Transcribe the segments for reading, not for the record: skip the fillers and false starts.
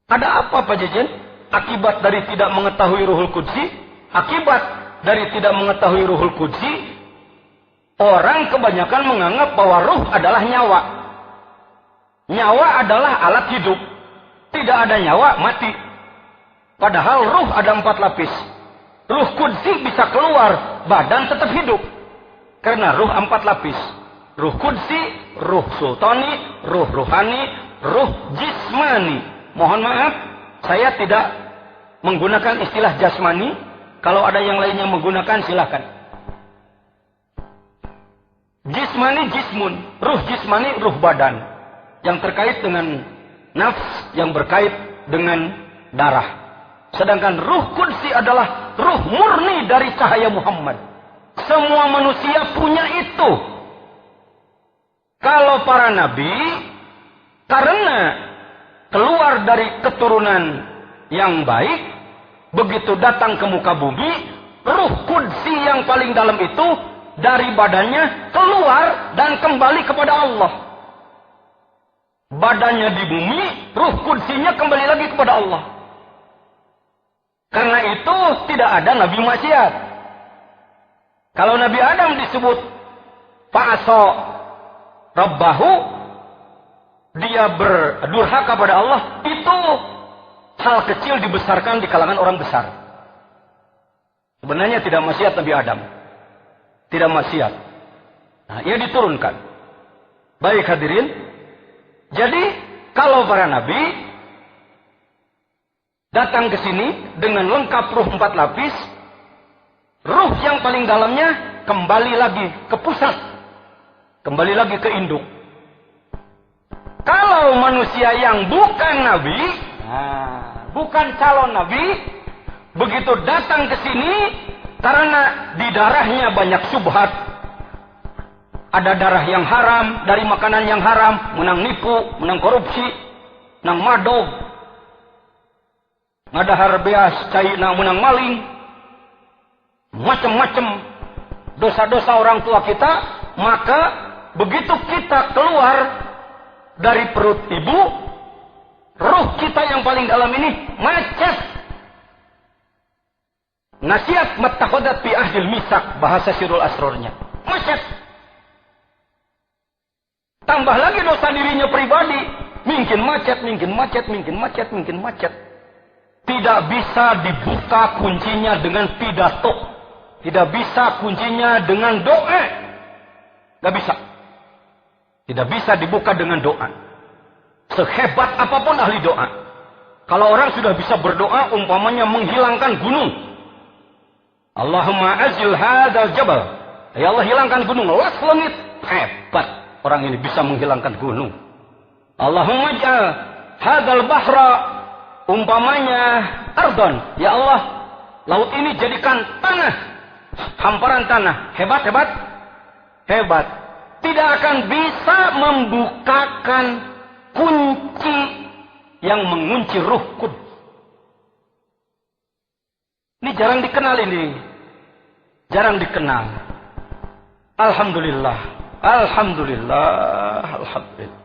Ada apa Pak Jajan? Akibat dari tidak mengetahui Ruhul Qudsi, akibat dari tidak mengetahui Ruhul Qudsi, orang kebanyakan menganggap bahwa ruh adalah nyawa. Nyawa adalah alat hidup. Tidak ada nyawa, mati. Padahal ruh ada 4 lapis. Ruh Qudsi bisa keluar, badan tetap hidup. Karena ruh 4 lapis. Ruh Qudsi, ruh sultani, ruh ruhani, ruh jismani. Mohon maaf, saya tidak menggunakan istilah jasmani. Kalau ada yang lainnya menggunakan, silakan. Jismani, jismun. Ruh jismani, ruh badan. Yang terkait dengan nafs, yang berkait dengan darah. Sedangkan ruh Qudsi adalah ruh murni dari cahaya Muhammad. Semua manusia punya itu. Kalau para nabi, karena keluar dari keturunan yang baik, begitu datang ke muka bumi, ruh Qudsi yang paling dalam itu dari badannya keluar dan kembali kepada Allah. Badannya di bumi, ruh Qudsinya kembali lagi kepada Allah. Karena itu tidak ada nabi maksiat. Kalau Nabi Adam disebut fa'asa rabbahu, dia berdurhaka pada Allah, itu hal kecil dibesarkan di kalangan orang besar. Sebenarnya tidak maksiat Nabi Adam. Tidak maksiat. Nah, ia diturunkan. Baik hadirin. Jadi, kalau para nabi datang ke sini dengan lengkap ruh 4 lapis, ruh yang paling dalamnya kembali lagi ke pusat. Kembali lagi ke induk. Kalau manusia yang bukan nabi, bukan calon nabi, begitu datang ke sini, karena di darahnya banyak syubhat, ada darah yang haram, dari makanan yang haram, menang nipu, menang korupsi, menang madog, ngadahar beas, cai menang maling, macam-macam dosa-dosa orang tua kita, maka begitu kita keluar dari perut ibu, ruh kita yang paling dalam ini macet. Nasihat mattakodat fi ahdil misak, bahasa Sirul Asrornya. Macet. Tambah lagi dosa dirinya pribadi. Mungkin macet, mungkin macet, mungkin macet, mungkin macet. Tidak bisa dibuka kuncinya dengan pidato. Tidak bisa kuncinya dengan doa. Tidak bisa. Tidak bisa dibuka dengan doa. Sehebat apapun ahli doa. Kalau orang sudah bisa berdoa, umpamanya menghilangkan gunung. Allahumma azil hadzal jabal. Ya Allah, hilangkan gunung. Las langit. Hebat. Orang ini bisa menghilangkan gunung. Allahumma ja'al hadzal bahra. Umpamanya ardon. Ya Allah, laut ini jadikan tanah. Hamparan tanah. Hebat, hebat. Hebat. Tidak akan bisa membukakan kunci yang mengunci ruh Quds. Ini jarang dikenal ini. Jarang dikenal. Alhamdulillah. Alhamdulillah. Alhamdulillah.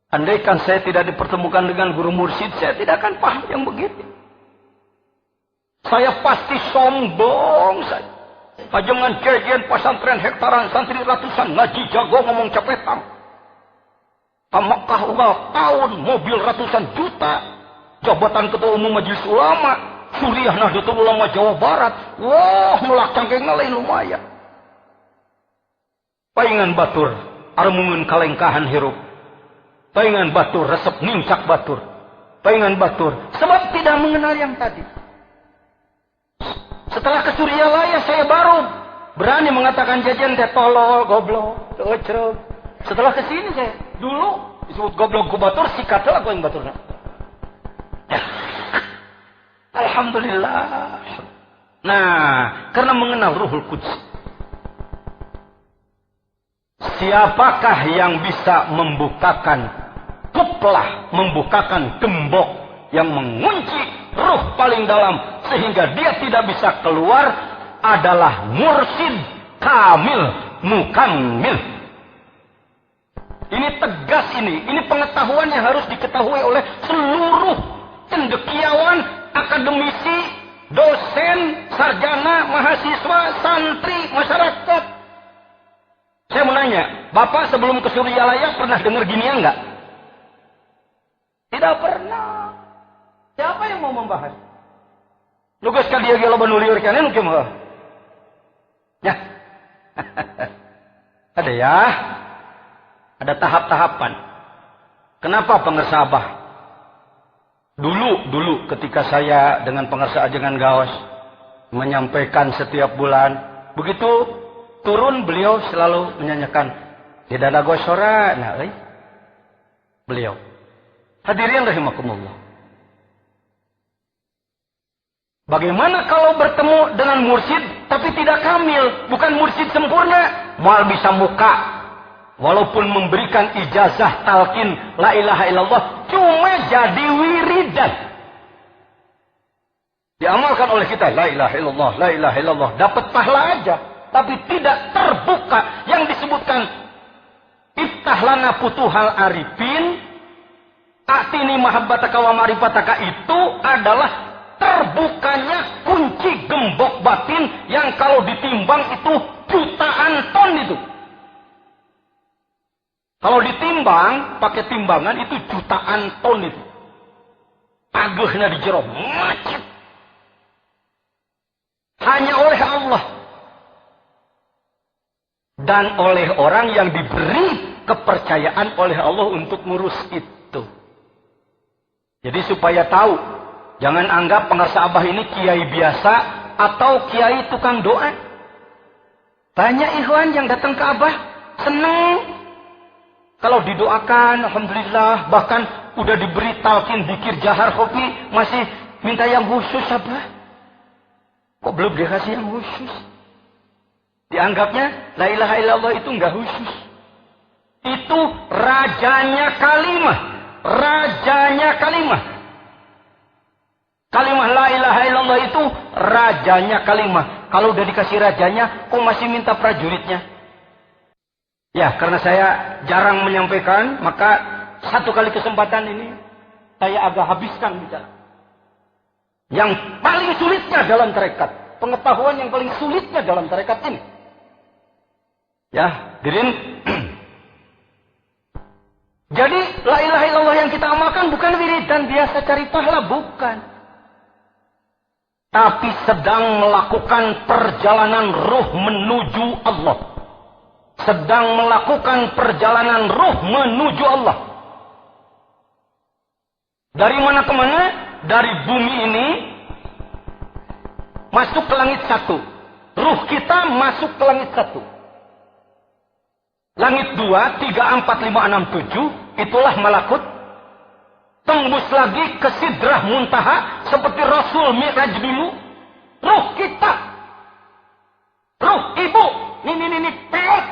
Andaikan saya tidak dipertemukan dengan guru mursyid, saya tidak akan paham yang begitu. Saya pasti sombong saja. Pajangan jajan pesantren hektaran, santri ratusan, ngaji jago ngomong cepetang. Tamakah ugal tahun, mobil ratusan juta. Jabatan ketua umum majelis ulama, Suriah Nahdlatul Ulama Jawa Barat. Wah, melak cangkengna lain lumayan. Paingan batur, armungun kalengkahan hirup. Paingan batur, resep nincak batur. Paingan batur, sebab tidak mengenal yang tadi. Setelah ke Surialaya saya baru berani mengatakan jajan teh tolol, goblok, teucreug. Setelah ke sini saya dulu disebut goblok ku batur, sikatlah aku yang baturna. Alhamdulillah. Nah, karena mengenal Ruhul Quds. Siapakah yang bisa membukakan kuplah, membukakan gembok yang mengunci ruh paling dalam sehingga dia tidak bisa keluar adalah mursyid kamil mukammil. Ini tegas ini pengetahuan yang harus diketahui oleh seluruh cendekiawan, akademisi, dosen, sarjana, mahasiswa, santri, masyarakat. Saya mau nanya, Bapak sebelum ke Suryalaya pernah dengar ginian enggak? Tidak pernah. Siapa yang mau membahas? Lugas kadia gelo banuliur kanen kumaha? Ya. Ada ya. Ada tahap-tahapan. Kenapa pengersa Abah? Dulu ketika saya dengan pengersa Ajengan Gaos menyampaikan setiap bulan, begitu turun beliau selalu menyanyikan di dada gosora, nah, beliau. Hadirin rahimakumullah. Bagaimana kalau bertemu dengan mursyid tapi tidak kamil, bukan mursyid sempurna, mal bisa muka. Walaupun memberikan ijazah talqin la ilaha illallah, cuma jadi wiridan. Diamalkan oleh kita, la ilaha illallah, la ilaha illallah. Dapat pahala aja, tapi tidak terbuka. Yang disebutkan, iftah lana futuhal arifin, atini mahabbataka wa ma'rifataka, itu adalah terbukanya kunci gembok batin yang kalau ditimbang itu jutaan ton itu. Kalau ditimbang, pakai timbangan itu jutaan ton itu. Agehna di jero macet. Hanya oleh Allah. Dan oleh orang yang diberi kepercayaan oleh Allah untuk ngurus itu. Jadi supaya tahu, jangan anggap pengersa Abah ini kiai biasa atau kiai tukang doa. Banyak ikhwan yang datang ke Abah, seneng. Kalau didoakan, alhamdulillah, bahkan udah diberi talqin zikir jahar kopi, masih minta yang khusus Abah. Kok belum dikasih yang khusus? Dianggapnya la ilaha illallah itu enggak khusus. Itu rajanya kalimah. Rajanya kalimah. Kalimah la ilaha illallah itu rajanya kalimah. Kalau udah dikasih rajanya, kok masih minta prajuritnya? Ya, karena saya jarang menyampaikan, maka satu kali kesempatan ini saya agak habiskan bicara. Yang paling sulitnya dalam tarekat, pengetahuan yang paling sulitnya dalam tarekat ini. Ya, hadirin. Jadi la ilaha illallah yang kita amalkan bukan wiridan biasa cari pahala, bukan. Tapi sedang melakukan perjalanan ruh menuju Allah. Sedang melakukan perjalanan ruh menuju Allah. Dari mana ke mana? Dari bumi ini masuk ke langit satu. Ruh kita masuk ke langit satu. Langit 2, 3, 4, 5, 6, 7. Itulah malakut. Tembus lagi ke Sidrah Muntaha. Seperti Rasul Mi'raj dulu. Ruh kita. Ruh ibu. Ini peot.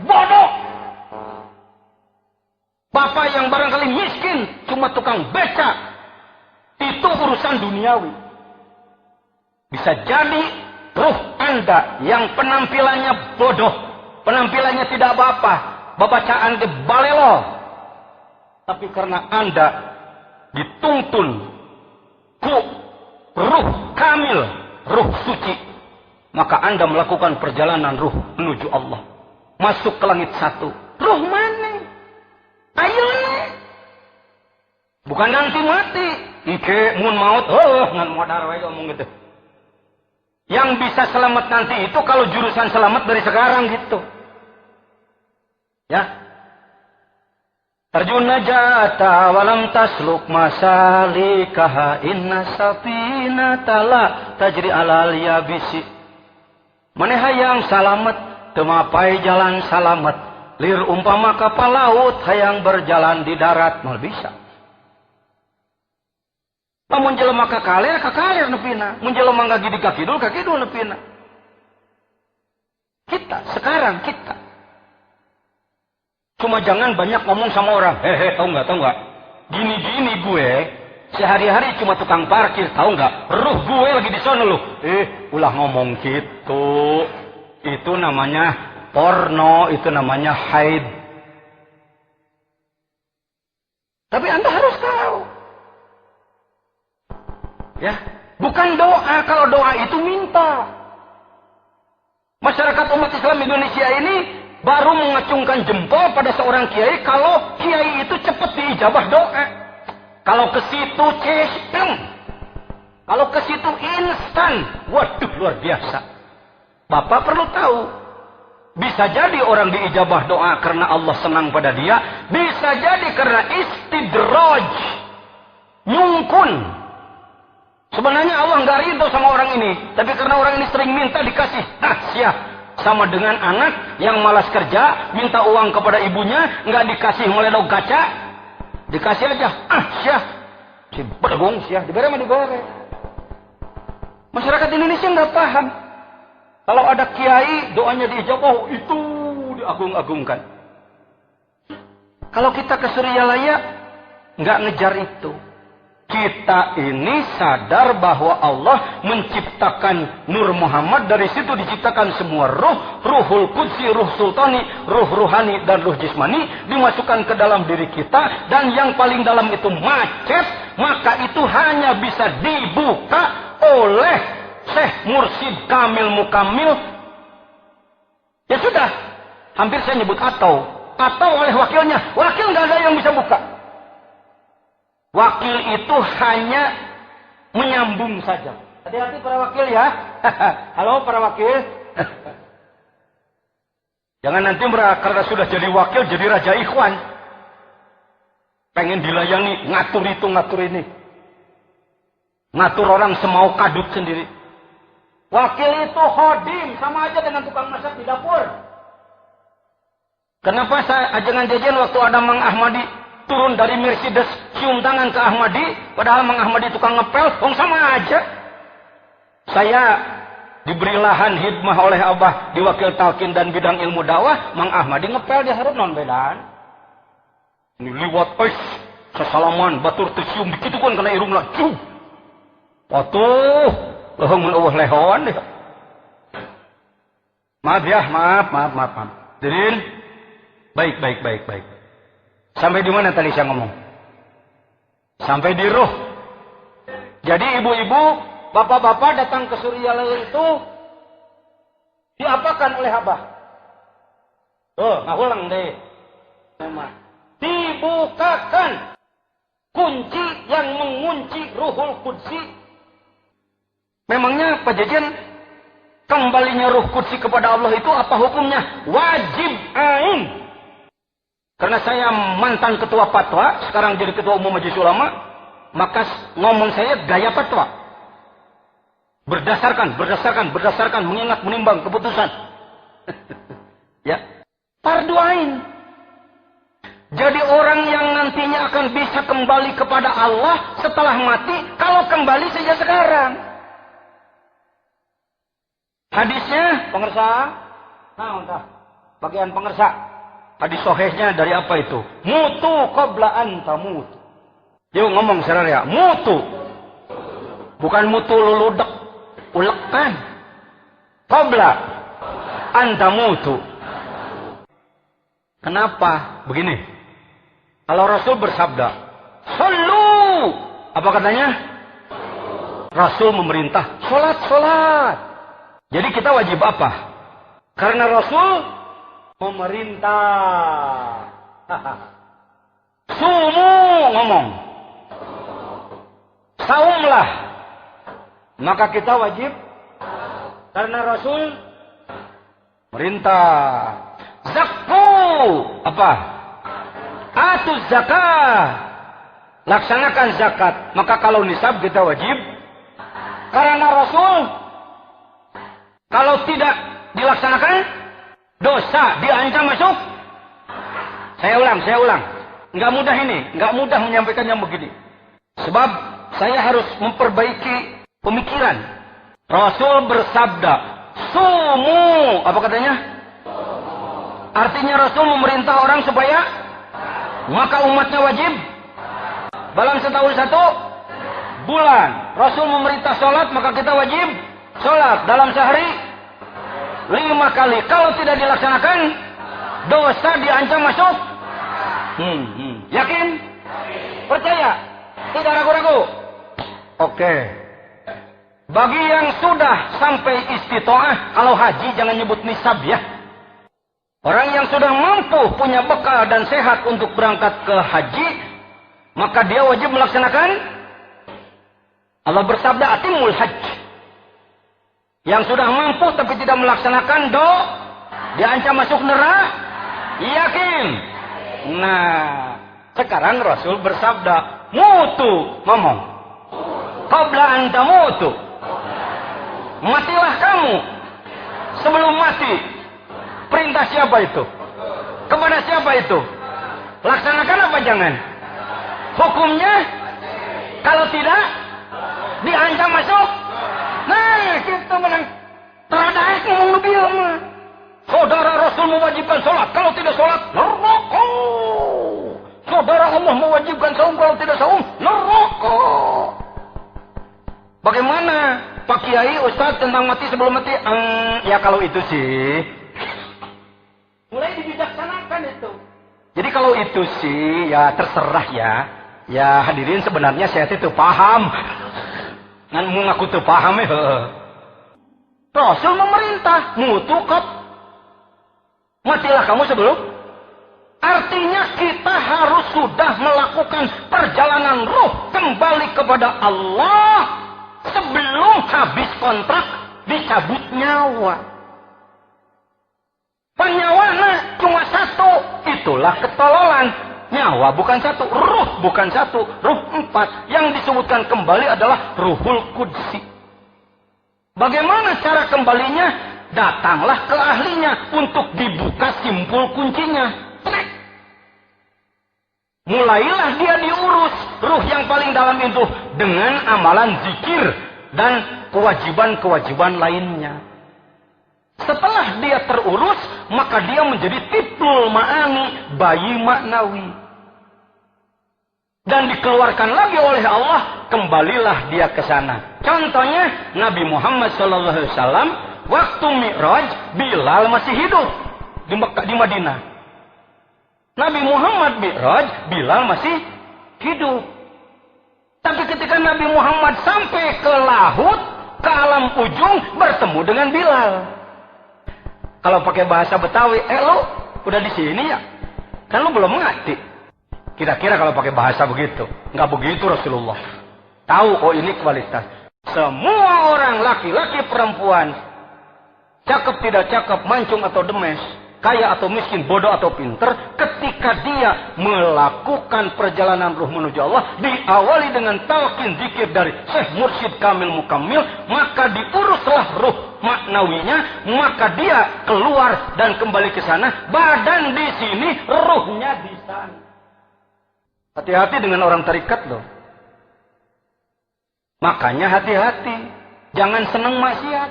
Bodoh. Bapak yang barangkali miskin. Cuma tukang beca. Itu urusan duniawi. Bisa jadi ruh Anda yang penampilannya bodoh. Penampilannya tidak apa-apa. Babacaan ke balelo. Tapi karena Anda dituntun ku ruh kamil, ruh suci, maka Anda melakukan perjalanan ruh menuju Allah. Masuk ke langit satu. Ruh mana? Ayo nih. Bukan nanti mati. Ike mun maut, ngan modar wae ngomong gitu. Yang bisa selamat nanti itu kalau jurusan selamat dari sekarang gitu. Ya. Tarjun najata walam tasluk masalikaha inna safinata la tajri alal yabisi. Maneh hayang salamet teu mapai jalan salamet. Lir umpama kapal laut hayang berjalan di darat mal bisa. Lamun jelema kakaler nepina. Mun jelema ngagidi kakidul nepina. Kita sekarang kita. Cuma jangan banyak ngomong sama orang. Hehe, tahu nggak? Gini gue sehari-hari cuma tukang parkir, tahu nggak? Ruh gue lagi di sana loh. Ulah ngomong gitu. Itu namanya porno, itu namanya haid. Tapi Anda harus tahu. Ya, bukan doa. Kalau doa itu minta. Masyarakat umat Islam Indonesia ini baru mengacungkan jempol pada seorang kiai kalau kiai itu cepat diijabah doa. Kalau ke situ cestem. Kalau ke situ instan. Waduh, luar biasa. Bapak perlu tahu. Bisa jadi orang diijabah doa karena Allah senang pada dia. Bisa jadi karena istidraj. Nyungkun. Sebenarnya Allah nggak ridho sama orang ini. Tapi karena orang ini sering minta dikasih. Nah, siap. Sama dengan anak yang malas kerja. Minta uang kepada ibunya. Nggak dikasih meledok kaca. Dikasih aja. Ah, siap. Si bergong siap. Diberi sama diberi. Masyarakat Indonesia nggak paham. Kalau ada kiai, doanya diijabah, oh, itu diagung-agungkan. Kalau kita ke Suryalaya, nggak ngejar itu. Kita ini sadar bahwa Allah menciptakan Nur Muhammad, dari situ diciptakan semua ruh, ruhul qudsi, ruh sultani, ruh ruhani, dan ruh jismani, dimasukkan ke dalam diri kita, dan yang paling dalam itu macet, maka itu hanya bisa dibuka oleh Syekh Mursyid Kamil Mukamil. Ya sudah, hampir saya nyebut atau oleh wakilnya. Wakil nggak ada yang bisa buka. Wakil itu hanya menyambung saja. Hati-hati para wakil ya. Halo para wakil. Jangan nanti karena sudah jadi wakil jadi raja ikhwan. Pengen dilayani, ngatur itu, ngatur ini. Ngatur orang semau kadut sendiri. Wakil itu khodim, sama aja dengan tukang masak di dapur. Kenapa saya ajangan jajan waktu ada Mang Ahmadi turun dari Mercedes cium tangan ke Ahmadi, padahal Mang Ahmadi tukang ngepel, sama aja. Saya diberi lahan hidmah oleh Abah di Wakil Talqin dan bidang ilmu dakwah, Mang Ahmadi ngepel di hareup non bedaan. Ini liwat sesalaman batur teu cium dikitukeun kana irungna. Atuh, leuheung mun eueuh lehon deh. Maaf ya, maaf. Dirin. Baik. Sampai di mana tadi saya ngomong? Sampai di ruh. Jadi ibu-ibu, bapak-bapak datang ke Suryalaya itu diapakan oleh Abah? Tuh, ngahulang deh. Dibukakan kunci yang mengunci ruhul qudsi. Memangnya Pak Jajan, kembalinya ruh qudsi kepada Allah itu apa hukumnya? Wajib ain. Karena saya mantan ketua fatwa, sekarang jadi ketua umum Majelis Ulama, maka ngomong saya gaya fatwa. Berdasarkan, mengingat, menimbang keputusan. Ya, fardu ain. Jadi orang yang nantinya akan bisa kembali kepada Allah setelah mati, kalau kembali saja sekarang. Hadisnya, pengersa. Nah, entah. Bagian pengersa. Hadis sohehnya dari apa itu? Mutu qabla an tamut. Yuk ngomong seraya. Mutu. Bukan mutu luludek. Ulekan. Qabla an tamutu. Kenapa? Begini. Kalau Rasul bersabda, Sallu. Apa katanya? Rasul memerintah. Sholat. Jadi kita wajib apa? Karena Rasul memerintah. Sumu ngomong. Saumlah. Maka kita wajib. Karena Rasul merintah. Zakku. Apa? Atu zakat. Laksanakan zakat. Maka kalau nisab kita wajib. Karena Rasul. Kalau tidak dilaksanakan, dosa, diancam masuk. Saya ulang. Nggak mudah ini, nggak mudah menyampaikannya begini. Sebab saya harus memperbaiki pemikiran. Rasul bersabda, sumu, apa katanya? Artinya Rasul memerintah orang supaya, maka umatnya wajib. Dalam setahun 1 bulan, Rasul memerintah sholat, maka kita wajib sholat dalam sehari 5 kali. Kalau tidak dilaksanakan, dosa diancam masuk Yakin? Percaya? Tidak ragu-ragu? Oke. Bagi yang sudah sampai istitoah, kalau haji jangan nyebut nisab ya. Orang yang sudah mampu punya bekal dan sehat untuk berangkat ke haji, maka dia wajib melaksanakan. Allah bersabda, atimul hajj. Yang sudah mampu tapi tidak melaksanakan diancam masuk neraka. Yakin? Nah, sekarang Rasul bersabda, mutu, ngomong. Qabla an tamutu. Matilah kamu sebelum mati. Perintah siapa itu? Kepada siapa itu? Laksanakan apa jangan? Hukumnya kalau tidak diancam masuk. Nah, kita menang. Terada ngomong lebih lama. Saudara Rasul mewajibkan sholat. Kalau tidak sholat, neraka. Saudara Allah mewajibkan saum. Kalau tidak saum, neraka. Bagaimana Pak Kiai, Ustaz tentang mati sebelum mati? Ya kalau itu sih. Mulai dibijaksanakan itu. Jadi kalau itu sih, ya terserah ya. Ya hadirin sebenarnya saya itu paham. Ngan mengaku tuh paham ya. Rasul memerintah mutukot. Matilah kamu sebelum. Artinya kita harus sudah melakukan perjalanan ruh kembali kepada Allah sebelum habis kontrak dicabut nyawa. Penyawana cuma satu, itulah ketololan. Nyawa bukan satu, ruh bukan satu, ruh 4. Yang disebutkan kembali adalah Ruhul Qudsi. Bagaimana cara kembalinya? Datanglah ke ahlinya untuk dibuka simpul kuncinya. Mulailah dia diurus ruh yang paling dalam itu dengan amalan zikir dan kewajiban-kewajiban lainnya. Setelah dia terurus, maka dia menjadi tiplul ma'ani, bayi maknawi. Dan dikeluarkan lagi oleh Allah, kembalilah dia ke sana. Contohnya Nabi Muhammad SAW waktu Mi'raj, Bilal masih hidup di Madinah. Nabi Muhammad Mi'raj, Bilal masih hidup. Tapi ketika Nabi Muhammad sampai ke laut, ke alam ujung, bertemu dengan Bilal. Kalau pakai bahasa Betawi, lo udah di sini ya? Kan lo belum mati. Kira-kira kalau pakai bahasa begitu. Nggak begitu Rasulullah. Tahu, oh ini kualitas. Semua orang, laki-laki, perempuan, cakep tidak cakep, mancung atau demes, kaya atau miskin, bodoh atau pinter, ketika dia melakukan perjalanan ruh menuju Allah, diawali dengan talqin zikir dari Syekh Mursyid Kamil Mukammil, maka diuruslah ruh maknawinya, maka dia keluar dan kembali ke sana, badan di sini, ruhnya di sana. Hati-hati dengan orang tarikat loh. Makanya hati-hati, jangan senang maksiat.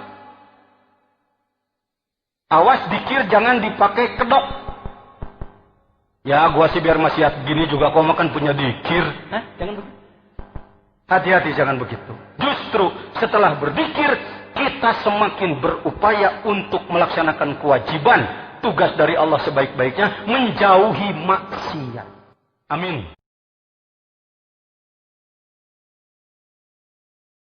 Awas dikir jangan dipakai kedok. Ya gua sih biar maksiat gini juga kau makan punya dikir. Jangan begitu. Hati-hati jangan begitu. Justru setelah berzikir kita semakin berupaya untuk melaksanakan kewajiban tugas dari Allah sebaik-baiknya, menjauhi maksiat. Amin.